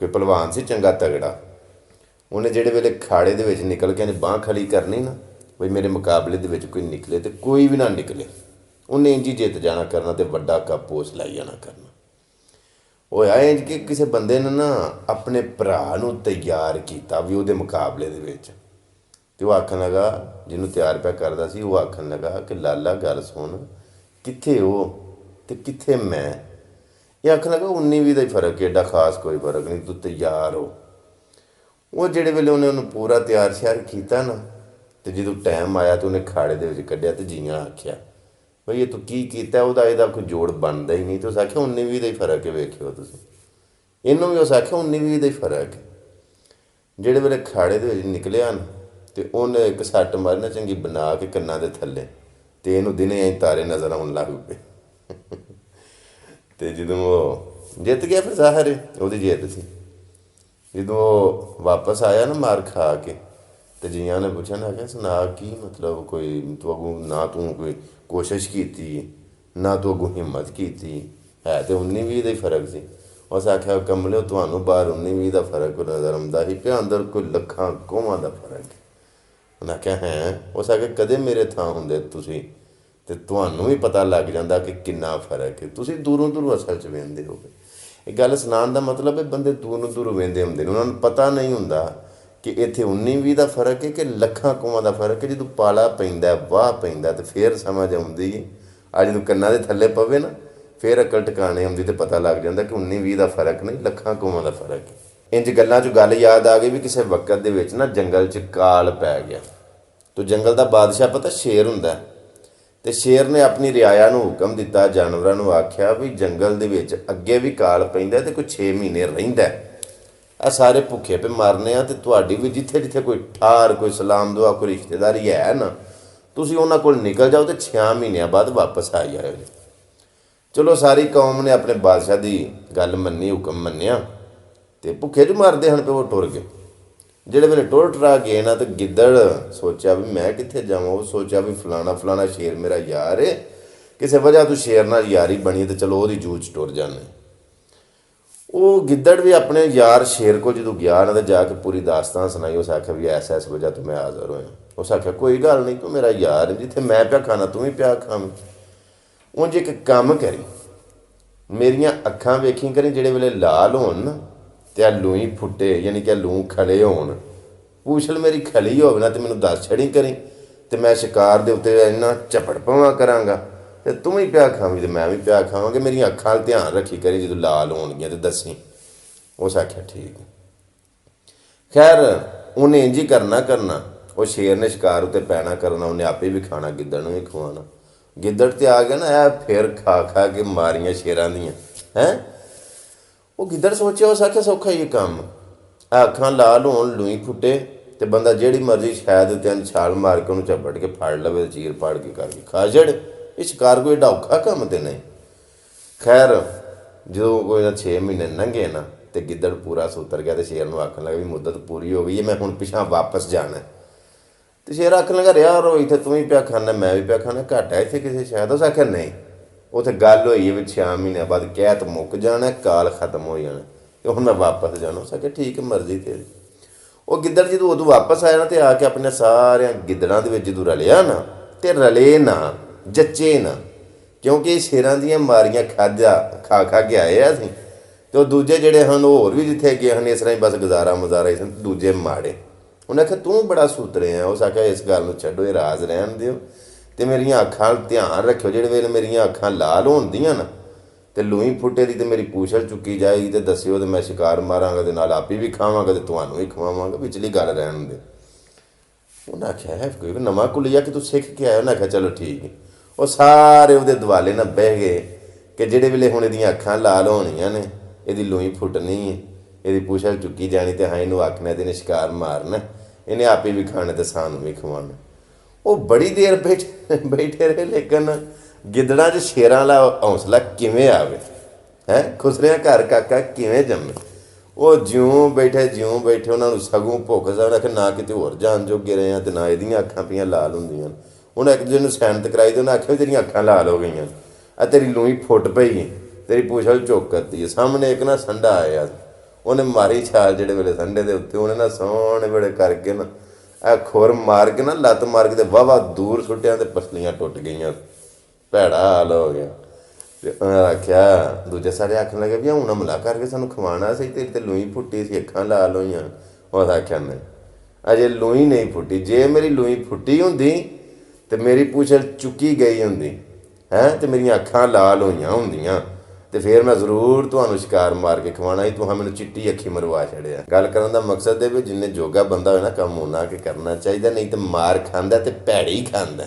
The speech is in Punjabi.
ਕੋਈ ਭਲਵਾਨ ਸੀ ਚੰਗਾ ਤਗੜਾ। ਉਹਨੇ ਜਿਹੜੇ ਵੇਲੇ ਖਾੜੇ ਦੇ ਵਿੱਚ ਨਿਕਲ ਕੇ ਉਹਨੇ ਬਾਂਹ ਖੜੀ ਕਰਨੀ ਨਾ, ਬਈ ਮੇਰੇ ਮੁਕਾਬਲੇ ਦੇ ਵਿੱਚ ਕੋਈ ਨਿਕਲੇ ਤੇ ਕੋਈ ਵੀ ਨਾ ਨਿਕਲੇ, ਉਹਨੇ ਇੰਝ ਹੀ ਜਿੱਤ ਜਾਣਾ ਕਰਨਾ ਤੇ ਵੱਡਾ ਕੱਪ ਉਸ ਲਾਈ ਜਾਣਾ ਕਰਨਾ। ਉਹ ਇੰਝ ਕਿ ਕਿਸੇ ਬੰਦੇ ਨੇ ਨਾ ਆਪਣੇ ਭਰਾ ਨੂੰ ਤਿਆਰ ਕੀਤਾ ਵੀ ਉਹਦੇ ਮੁਕਾਬਲੇ ਦੇ ਵਿੱਚ, ਤੇ ਉਹ ਆਖਣ ਲੱਗਾ, ਜਿਹਨੂੰ ਤਿਆਰ ਪਿਆ ਕਰਦਾ ਸੀ, ਉਹ ਆਖਣ ਲੱਗਾ ਕਿ ਲਾਲਾ ਗੱਲ ਸੁਣ, ਕਿੱਥੇ ਉਹ ਤੇ ਕਿੱਥੇ ਮੈਂ। ਇਹ ਆਖਣ ਲੱਗਾ 19-20 ਦਾ ਹੀ ਫਰਕ, ਐਡਾ ਖਾਸ ਕੋਈ ਫਰਕ ਨਹੀਂ, ਤੂੰ ਤਿਆਰ ਹੋ। ਉਹ ਜਿਹੜੇ ਵੇਲੇ ਉਹਨੇ ਉਹਨੂੰ ਪੂਰਾ ਤਿਆਰ ਸ਼ਿਆਰ ਕੀਤਾ ਨਾ, ਤੇ ਜਦੋਂ ਟਾਈਮ ਆਇਆ ਤਾਂ ਉਹਨੇ ਖਾੜੇ ਦੇ ਵਿੱਚ ਕੱਢਿਆ ਤੇ ਜੀਆਂ ਆਖਿਆ ਬਈ ਇਹ ਤੂੰ ਕੀ ਕੀਤਾ, ਇਹਦਾ ਕੋਈ ਜੋੜ ਬਣਦਾ ਹੀ ਨਹੀਂ। ਤੇ ਉਸ ਆਖਿਆ 19-20 ਦਾ ਹੀ ਫਰਕ ਹੈ, ਵੇਖਿਓ ਤੁਸੀਂ। ਇਹਨੂੰ ਵੀ ਉਸ ਆਖਿਆ 19-20 ਦਾ ਹੀ ਫਰਕ ਹੈ। ਜਿਹੜੇ ਵੇਲੇ ਖਾੜੇ ਦੇ ਵਿੱਚ ਨਿਕਲਿਆ ਨਾ, ਤੇ ਉਹਨੇ ਇੱਕ ਸੱਟ ਮਾਰੀ ਨਾ ਚੰਗੀ ਬਣਾ ਕੇ ਕੰਨਾਂ ਦੇ ਥੱਲੇ, ਤੇ ਇਹਨੂੰ ਦਿਨੇ ਐਂ ਤਾਰੇ ਨਜ਼ਰ ਆਉਣ ਲੱਗ ਪਏ। ਤੇ ਜਦੋਂ ਉਹ ਜਿੱਤ ਗਿਆ, ਫਿਰ ਜ਼ਾਹਰ ਉਹਦੀ ਜਿੱਤ ਸੀ। ਜਦੋਂ ਉਹ ਵਾਪਸ ਆਇਆ ਨਾ ਮਾਰ ਖਾ ਕੇ, ਤੇ ਜੀਆਂ ਨੇ ਪੁੱਛਿਆ ਨਾ, ਕਿਹਾ ਸੁਣਾ ਕੀ ਮਤਲਬ, ਕੋਈ ਤੂੰ ਅੱਗੋਂ ਨਾ ਤੂੰ ਕੋਈ ਕੋਸ਼ਿਸ਼ ਕੀਤੀ, ਨਾ ਤੂੰ ਅੱਗੋਂ ਹਿੰਮਤ ਕੀਤੀ, ਹੈ ਤੇ 19-20 ਦਾ ਹੀ ਫਰਕ ਸੀ। ਉਸ ਆਖਿਆ ਕਮਲਿਓ, ਤੁਹਾਨੂੰ ਬਾਹਰ 19-20 ਦਾ ਫਰਕ ਨਜ਼ਰ ਆਉਂਦਾ ਸੀ, ਪਿਆ ਅੰਦਰ ਕੋਈ ਲੱਖਾਂ ਕੋਹਾਂ ਦਾ ਫਰਕ। ਉਹਨੇ ਆਖਿਆ ਹੈ। ਉਸ ਆਖਿਆ ਕਦੇ ਮੇਰੇ ਥਾਂ ਹੁੰਦੇ ਤੁਸੀਂ, ਤੇ ਤੁਹਾਨੂੰ ਵੀ ਪਤਾ ਲੱਗ ਜਾਂਦਾ ਕਿ ਕਿੰਨਾ ਫਰਕ ਹੈ। ਤੁਸੀਂ ਦੂਰੋਂ ਦੂਰੋਂ ਅਸਲ 'ਚ ਵੇਖਦੇ ਹੋਗੇ। ਇਹ ਗੱਲ ਸੁਣਾਉਣ ਦਾ ਮਤਲਬ ਹੈ ਬੰਦੇ ਦੂਰੋਂ ਦੂਰੋਂ ਵੇਖਦੇ ਹੁੰਦੇ ਨੇ, ਉਹਨਾਂ ਨੂੰ ਪਤਾ ਨਹੀਂ ਹੁੰਦਾ ਕਿ ਇੱਥੇ 19-20 ਦਾ ਫਰਕ ਹੈ ਕਿ ਲੱਖਾਂ ਕੋਹਾਂ ਦਾ ਫਰਕ ਹੈ। ਜਦੋਂ ਪਾਲਾ ਪੈਂਦਾ, ਵਾਹ ਪੈਂਦਾ, ਤੇ ਫਿਰ ਸਮਝ ਆਉਂਦੀ ਹੈ। ਅੱਜ ਜਦੋਂ ਕੰਨਾਂ ਦੇ ਥੱਲੇ ਪਵੇ ਨਾ, ਫਿਰ ਅਕਲ ਟਿਕਾਣੇ ਆਉਂਦੀ, ਤੇ ਪਤਾ ਲੱਗ ਜਾਂਦਾ ਕਿ 19-20 ਦਾ ਫਰਕ ਨਹੀਂ, ਲੱਖਾਂ ਕੋਹਾਂ ਦਾ ਫਰਕ ਹੈ। ਇੰਝ ਗੱਲਾਂ 'ਚ ਗੱਲ ਯਾਦ ਆ ਗਈ ਵੀ ਕਿਸੇ ਵਕਤ ਦੇ ਵਿੱਚ ਨਾ ਜੰਗਲ 'ਚ ਕਾਲ ਪੈ ਗਿਆ। ਤੋ ਜੰਗਲ ਦਾ ਬਾਦਸ਼ਾਹ ਪਤਾ ਸ਼ੇਰ ਹੁੰਦਾ, ਤੇ ਸ਼ੇਰ ਨੇ ਆਪਣੀ ਰਿਆਇਆ ਨੂੰ ਹੁਕਮ ਦਿੱਤਾ, ਜਾਨਵਰਾਂ ਨੂੰ ਆਖਿਆ ਵੀ ਜੰਗਲ ਦੇ ਵਿੱਚ ਅੱਗੇ ਵੀ ਕਾਲ ਪੈਂਦਾ ਤੇ ਕੋਈ 6 ਮਹੀਨੇ ਰਹਿੰਦਾ, ਆ ਸਾਰੇ ਭੁੱਖੇ ਪੇ ਮਰਨੇ ਆ, ਤੇ ਤੁਹਾਡੀ ਵੀ ਜਿੱਥੇ ਜਿੱਥੇ ਕੋਈ ਠਾਰ, ਕੋਈ ਸਲਾਮ ਦੁਆ, ਕੋਈ ਰਿਸ਼ਤੇਦਾਰੀ ਹੈ ਨਾ, ਤੁਸੀਂ ਉਹਨਾਂ ਕੋਲ ਨਿਕਲ ਜਾਓ ਤੇ 6 ਮਹੀਨਿਆਂ ਬਾਅਦ ਵਾਪਸ ਆ ਜਾਇਓ। ਚਲੋ ਸਾਰੀ ਕੌਮ ਨੇ ਆਪਣੇ ਬਾਦਸ਼ਾਹ ਦੀ ਗੱਲ ਮੰਨੀ, ਹੁਕਮ ਮੰਨਿਆ, ਤੇ ਭੁੱਖੇ 'ਚ ਮਰਦੇ ਹਨ, ਤੇ ਉਹ ਟੁਰ ਗਏ। ਜਿਹੜੇ ਵੇਲੇ ਟੁਰ ਟਰਾ ਗਏ ਨਾ, ਤੇ ਗਿੱਦੜ ਸੋਚਿਆ ਵੀ ਮੈਂ ਕਿੱਥੇ ਜਾਵਾਂ। ਉਹ ਸੋਚਿਆ ਵੀ ਫਲਾਣਾ ਫਲਾਣਾ ਸ਼ੇਰ ਮੇਰਾ ਯਾਰ ਹੈ, ਕਿਸੇ ਵਜ੍ਹਾ ਤੋਂ ਸ਼ੇਰ ਨਾਲ ਯਾਰੀ ਬਣੀ, ਤੇ ਚਲੋ ਉਹਦੀ ਜੂਝ ਟੁਰ ਜਾਂਦੇ। ਉਹ ਗਿੱਦੜ ਵੀ ਆਪਣੇ ਯਾਰ ਸ਼ੇਰ ਕੋਲ ਜਦੋਂ ਗਿਆ ਨਾ, ਤੇ ਜਾ ਕੇ ਪੂਰੀ ਦਾਸਤਾਨ ਸੁਣਾਈ। ਉਸ ਆਖਿਆ ਵੀ ਐਸ ਐਸ ਵਜ੍ਹਾ ਤੋਂ ਮੈਂ ਹਾਜ਼ਰ ਹੋਇਆ। ਉਸ ਆਖਿਆ ਕੋਈ ਗੱਲ ਨਹੀਂ, ਤੂੰ ਮੇਰਾ ਯਾਰ, ਜਿੱਥੇ ਮੈਂ ਪਿਆ ਖਾਣਾ ਤੂੰ ਵੀ ਪਿਆ ਖਾਵੇਂ। ਉਂਝ ਇੱਕ ਕੰਮ ਕਰੀ, ਮੇਰੀਆਂ ਅੱਖਾਂ ਵੇਖੀ ਕਰੀ, ਜਿਹੜੇ ਵੇਲੇ ਲਾਲ ਹੋਣ ਨਾ, ਤੇ ਆ ਲੂਈ ਫੁੱਟੇ, ਯਾਨੀ ਕਿ ਲੂੰ ਖਲੇ ਹੋਣ, ਪੂਛਲ ਮੇਰੀ ਖਲੀ ਹੋਵੇ ਨਾ, ਤੇ ਮੈਨੂੰ ਦੱਸ ਛੜੀ ਕਰੀ, ਤੇ ਮੈਂ ਸ਼ਿਕਾਰ ਦੇ ਉੱਤੇ ਇੰਨਾ ਝਪੜ ਪਵਾਂ ਕਰਾਂਗਾ, ਤੇ ਤੂੰ ਵੀ ਪਿਆ ਖਾਵੀਂ ਤੇ ਮੈਂ ਵੀ ਪਿਆ ਖਾਵਾਂਗੇ। ਮੇਰੀਆਂ ਅੱਖਾਂ ਵੱਲ ਧਿਆਨ ਰੱਖੀ ਕਰੀ, ਜਦੋਂ ਲਾਲ ਹੋਣਗੀਆਂ ਤੇ ਦੱਸੀ। ਉਸ ਆਖਿਆ ਠੀਕ। ਖੈਰ ਉਹਨੇ ਇੰਝ ਹੀ ਕਰਨਾ। ਉਹ ਸ਼ੇਰ ਨੇ ਸ਼ਿਕਾਰ ਉੱਤੇ ਪੈਣਾ ਕਰਨਾ, ਉਹਨੇ ਆਪੇ ਵੀ ਖਾਣਾ, ਗਿੱਦੜ ਨੂੰ ਵੀ ਖਵਾਉਣਾ। ਗਿੱਦੜ ਤੇ ਆ ਗਿਆ ਨਾ, ਇਹ ਫਿਰ ਖਾ ਖਾ ਕੇ ਮਾਰੀਆਂ ਸ਼ੇਰਾਂ ਦੀਆਂ ਹੈਂ। ਉਹ ਗਿੱਦੜ ਸੋਚਿਆ, ਉਸ ਆਖਿਆ ਸੌਖਾ ਹੀ ਇਹ ਕੰਮ, ਅੱਖਾਂ ਲਾਲ ਹੋਣ, ਲੂਈ ਫੁੱਟੇ, ਤੇ ਬੰਦਾ ਜਿਹੜੀ ਮਰਜ਼ੀ ਸ਼ਾਇਦ ਉੱਤੇ ਛਾਲ ਮਾਰ ਕੇ ਉਹਨੂੰ ਝਪਟ ਕੇ ਫੜ ਲਵੇ, ਚੀਰ ਪਾੜ ਕੇ ਕਰਕੇ ਖਾ ਛੜ। ਇਹ ਸ਼ਿਕਾਰ ਕੋਈ ਏਡਾ ਔਖਾ ਕੰਮ ਤੇ ਨਹੀਂ। ਖੈਰ ਜਦੋਂ ਕੋਈ 6 ਮਹੀਨੇ ਲੰਘੇ ਨਾ, ਤੇ ਗਿੱਦੜ ਪੂਰਾ ਸੁਤਰ ਗਿਆ, ਤੇ ਸ਼ੇਰ ਨੂੰ ਆਖਣ ਲੱਗਾ ਵੀ ਮੁੱਦਤ ਪੂਰੀ ਹੋ ਗਈ ਹੈ, ਮੈਂ ਹੁਣ ਪਿਛਾਂ ਵਾਪਸ ਜਾਣਾ। ਤੇ ਸ਼ੇਰ ਆਖਣ ਲੱਗਾ ਰਿਹਾ ਰੋ, ਇੱਥੇ ਤੂੰ ਵੀ ਪਿਆ ਖਾਣਾ, ਮੈਂ ਵੀ ਪਿਆ ਖਾਣਾ, ਘੱਟ ਹੈ ਇੱਥੇ ਕਿਸੇ ਸ਼ਾਇਦ। ਉਸ ਆਖਿਆ ਨਹੀਂ, ਉੱਥੇ ਗੱਲ ਹੋਈ ਹੈ ਵੀ 6 ਮਹੀਨਿਆਂ ਬਾਅਦ ਕਹਿਤ ਮੁੱਕ ਜਾਣਾ, ਕਾਲ ਖਤਮ ਹੋ ਜਾਣਾ, ਤੇ ਹੁਣ ਮੈਂ ਵਾਪਸ ਜਾਣਾ। ਉਸ ਆਖਿਆ ਠੀਕ ਹੈ, ਮਰਜ਼ੀ ਤੇਰੀ। ਉਹ ਗਿੱਦੜ ਜਦੋਂ ਉਦੋਂ ਵਾਪਸ ਆਇਆ ਨਾ, ਤੇ ਆ ਕੇ ਆਪਣੇ ਸਾਰਿਆਂ ਗਿੱਦੜਾਂ ਦੇ ਵਿੱਚ ਜਦੋਂ ਰਲਿਆ ਨਾ, ਤੇ ਰਲੇ ਨਾ, ਜੱਚੇ ਨਾ, ਕਿਉਂਕਿ ਇਹ ਸ਼ੇਰਾਂ ਦੀਆਂ ਮਾਰੀਆਂ ਖਾ ਖਾ ਕੇ ਆਏ ਆ ਅਸੀਂ। ਤੇ ਉਹ ਦੂਜੇ ਜਿਹੜੇ ਹਨ, ਉਹ ਹੋਰ ਵੀ ਜਿੱਥੇ ਗਏ ਹਨ, ਇਸ ਤਰ੍ਹਾਂ ਹੀ ਬਸ ਗੁਜ਼ਾਰਾ ਮੁਜ਼ਾਰਾ ਹੀ ਸਨ, ਦੂਜੇ ਮਾੜੇ। ਉਹਨੇ ਆਖਿਆ ਤੂੰ ਬੜਾ ਸੂਤਰੇ ਆ। ਉਸ ਆਖਿਆ ਇਸ ਗੱਲ ਨੂੰ ਛੱਡੋ, ਇਹ ਰਾਜ਼ ਰਹਿਣ ਦਿਓ, ਤੇ ਮੇਰੀਆਂ ਅੱਖਾਂ ਧਿਆਨ ਰੱਖਿਓ। ਜਿਹੜੇ ਵੇਲੇ ਮੇਰੀਆਂ ਅੱਖਾਂ ਲਾਲ ਹੁੰਦੀਆਂ ਨਾ, ਤੇ ਲੂਈ ਫੁੱਟੇ ਦੀ ਤੇ ਮੇਰੀ ਪੂਛਲ ਚੁੱਕੀ ਜਾਏਗੀ, ਤੇ ਦੱਸਿਓ, ਤੇ ਮੈਂ ਸ਼ਿਕਾਰ ਮਾਰਾਂਗਾ, ਤੇ ਨਾਲ ਆਪੀ ਵੀ ਖਾਵਾਂਗਾ, ਤੇ ਤੁਹਾਨੂੰ ਵੀ ਖਵਾਵਾਂਗਾ, ਵਿਚਲੀ ਗੱਲ ਰਹਿਣ ਦੇ। ਉਹਨੇ ਆਖਿਆ ਹੈ ਕੋਈ ਨਵਾਂ ਕੁਲੀਆ ਕਿ ਤੂੰ ਸਿੱਖ ਕੇ ਆਇਆ। ਉਹਨੇ ਆਖਿਆ ਚਲੋ ਠੀਕ ਹੈ। ਉਹ ਸਾਰੇ ਉਹਦੇ ਦੁਆਲੇ ਨਾਲ ਬਹਿ ਗਏ ਕਿ ਜਿਹੜੇ ਵੇਲੇ ਹੁਣ ਇਹਦੀਆਂ ਅੱਖਾਂ ਲਾਲ ਹੋਣੀਆਂ ਨੇ, ਇਹਦੀ ਲੂਈ ਫੁੱਟਣੀ ਹੈ, ਇਹਦੀ ਪੂਛਲ ਚੁੱਕੀ ਜਾਣੀ, ਤੇ ਹਾਂ ਇਹਨੂੰ ਆਖਣਾ ਇਹਨੇ ਸ਼ਿਕਾਰ ਮਾਰਨਾ, ਇਹਨੇ ਆਪੇ ਵੀ ਖਾਣੇ ਤੇ ਸਾਨੂੰ ਵੀ ਖਵਾਉਣਾ। ਉਹ ਬੜੀ ਦੇਰ ਬੈਠੇ ਰਹੇ, ਲੇਕਿਨ ਗਿੱਦੜਾਂ 'ਚ ਸ਼ੇਰਾਂ ਵਾਲਾ ਹੌਸਲਾ ਕਿਵੇਂ ਆਵੇ ਹੈ। ਖੁਸਰਿਆਂ ਘਰ ਕਾਕਾ ਕਿਵੇਂ ਜੰਮੇ। ਉਹ ਜਿਉਂ ਬੈਠੇ ਉਹਨਾਂ ਨੂੰ ਸਗੋਂ ਭੁੱਖ ਸਾਂ ਕਿ ਨਾ ਕਿਤੇ ਹੋਰ ਜਾਣ ਜੋਗੇ ਰਹੇ ਆ, ਤੇ ਨਾ ਇਹਦੀਆਂ ਅੱਖਾਂ ਪਈਆਂ ਲਾਲ ਹੁੰਦੀਆਂ। ਉਹਨੇ ਇੱਕ ਦੂਜੇ ਨੂੰ ਸੈਨਤ ਕਰਾਈ, ਤੇ ਉਹਨੇ ਆਖਿਆ ਤੇਰੀਆਂ ਅੱਖਾਂ ਲਾਲ ਹੋ ਗਈਆਂ, ਆ ਤੇਰੀ ਲੂਈ ਫੁੱਟ ਪਈ ਹੈ, ਤੇਰੀ ਪੂਛਲ ਝੁੱਕ ਕਰਤੀ ਹੈ। ਸਾਹਮਣੇ ਇੱਕ ਨਾ ਸੰਡਾ ਆਇਆ, ਉਹਨੇ ਮਾਰੀ ਛਾਲ ਜਿਹੜੇ ਵੇਲੇ ਸੰਡੇ ਦੇ ਉੱਤੇ, ਉਹਨੇ ਨਾ ਸੋਹਣੇ ਵੇਲੇ ਕਰਕੇ ਨਾ ਇਹ ਖੁਰ ਮਾਰ ਕੇ ਨਾ ਲੱਤ ਮਾਰ ਕੇ ਤੇ ਵਾਹਵਾ ਦੂਰ ਸੁੱਟਿਆ ਤੇ ਪਸਲੀਆਂ ਟੁੱਟ ਗਈਆਂ। ਭੈੜਾ ਹਾਲ ਹੋ ਗਿਆ। ਤੇ ਉਹਨਾਂ ਆਖਿਆ, ਦੂਜੇ ਸਾਰੇ ਆਖਣ ਲੱਗੇ ਵੀ ਹੁਣ ਹਮਲਾ ਕਰਕੇ ਸਾਨੂੰ ਖਵਾਉਣਾ ਸੀ, ਤੇਰੀ ਤੇ ਲੂਈ ਫੁੱਟੀ ਸੀ, ਅੱਖਾਂ ਲਾਲ ਹੋਈਆਂ। ਉਹ ਆਖਿਆ ਨਹੀਂ, ਅਜੇ ਲੂਈ ਨਹੀਂ ਫੁੱਟੀ। ਜੇ ਮੇਰੀ ਲੂਈ ਫੁੱਟੀ ਹੁੰਦੀ ਤੇ ਮੇਰੀ ਪੂਛਲ ਚੁੱਕੀ ਗਈ ਹੁੰਦੀ ਹੈ ਤੇ ਮੇਰੀਆਂ ਅੱਖਾਂ ਲਾਲ ਹੋਈਆਂ ਹੁੰਦੀਆਂ ਤੇ ਫਿਰ ਮੈਂ ਜ਼ਰੂਰ ਤੁਹਾਨੂੰ ਸ਼ਿਕਾਰ ਮਾਰ ਕੇ ਖਵਾਉਣਾ ਸੀ। ਤੂੰ ਮੈਨੂੰ ਚਿੱਟੀ ਅੱਖੀ ਮਰਵਾ ਛੜਿਆ। ਗੱਲ ਕਰਨ ਦਾ ਮਕਸਦ ਹੈ ਵੀ ਜਿੰਨੇ ਜੋਗਾ ਬੰਦਾ ਹੋਏ ਨਾ ਕੰਮ ਉਹਨਾਂ ਕੇ ਕਰਨਾ ਚਾਹੀਦਾ, ਨਹੀਂ ਤੇ ਮਾਰ ਖਾਂਦਾ ਤੇ ਭੈੜੀ ਖਾਂਦਾ।